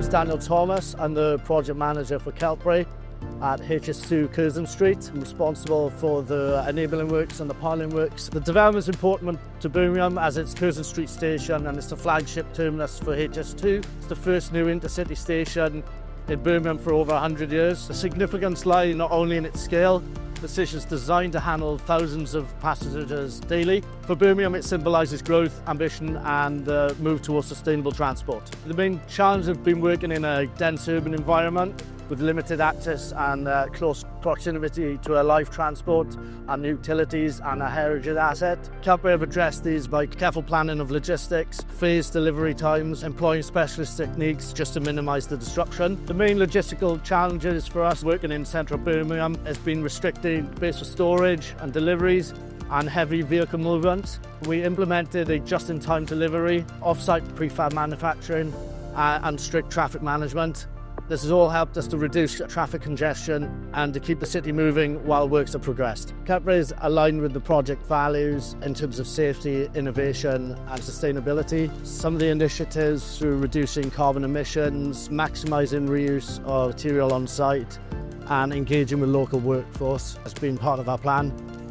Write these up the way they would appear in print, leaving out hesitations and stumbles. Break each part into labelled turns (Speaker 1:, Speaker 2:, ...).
Speaker 1: name's Daniel Thomas. I'm the project manager for Keltbury at HS2 Curzon Street. I'm responsible for the enabling works and the piling works. The development is important to Birmingham as it's Curzon Street Station and it's the flagship terminus for HS2. It's the first new intercity station in Birmingham for over 100 years. The significance lies not only in its scale. The station is designed to handle thousands of passengers daily. For Birmingham, it symbolises growth, ambition and move towards sustainable transport. The main challenge has been working in a dense urban environment with limited access and close proximity to a live transport and utilities and a heritage asset. Keltbury have addressed these by careful planning of logistics, phased delivery times, employing specialist techniques just to minimise the disruption. The main logistical challenges for us working in central Birmingham has been restricting space for storage and deliveries and heavy vehicle movement. We implemented a just-in-time delivery, off-site prefab manufacturing and strict traffic management. This has all helped us to reduce traffic congestion and to keep the city moving while works have progressed. Keltbury is aligned with the project values in terms of safety, innovation and sustainability. Some of the initiatives through reducing carbon emissions, maximising reuse of material on site and engaging with local workforce has been part of our plan,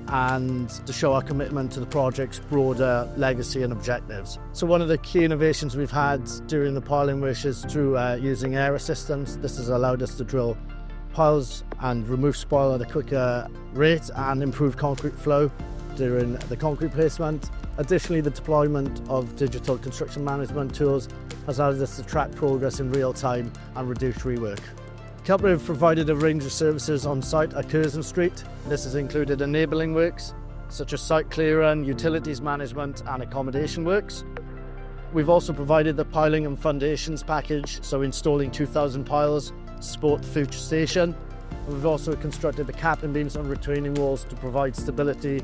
Speaker 1: and to show our commitment to the project's broader legacy and objectives. So one of the key innovations we've had during the piling work is through using air assistance. This has allowed us to drill piles and remove spoil at a quicker rate and improve concrete flow during the concrete placement. Additionally, the deployment of digital construction management tools has allowed us to track progress in real time and reduce rework. Keltbury have provided a range of services on site at Curzon Street. This has included enabling works, such as site clearing, utilities management and accommodation works. We've also provided the piling and foundations package, so installing 2,000 piles to support the future station. We've also constructed the capping beams and retaining walls to provide stability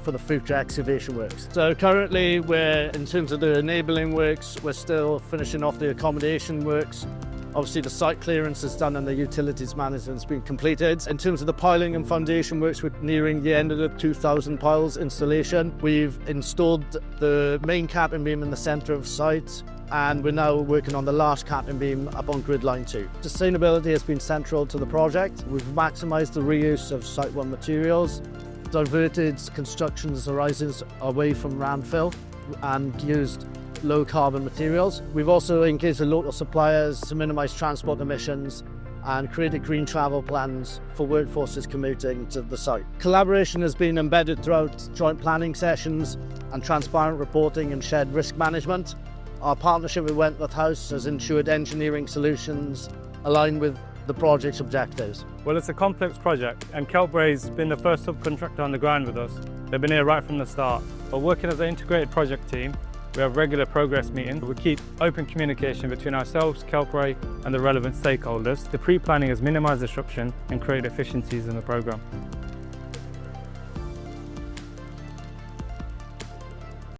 Speaker 1: for the future excavation works. So currently in terms of the enabling works, we're still finishing off the accommodation works. Obviously the site clearance is done and the utilities management has been completed. In terms of the piling and foundation works, we're nearing the end of the 2,000 piles installation. We've installed the main capping beam in the centre of site and we're now working on the last capping beam up on grid line 2. Sustainability has been central to the project. We've maximised the reuse of Site 1 materials, diverted construction horizons away from landfill and used low carbon materials. We've also engaged with local suppliers to minimise transport emissions and created green travel plans for workforces commuting to the site. Collaboration has been embedded throughout joint planning sessions and transparent reporting and shared risk management. Our partnership with Wentworth House has ensured engineering solutions align with the project's objectives.
Speaker 2: Well, it's a complex project and Keltbury's been the first subcontractor on the ground with us. They've been here right from the start. But working as an integrated project team, we have regular progress meetings. We keep open communication between ourselves, Keltbury and the relevant stakeholders. The pre-planning has minimised disruption and created efficiencies in the programme.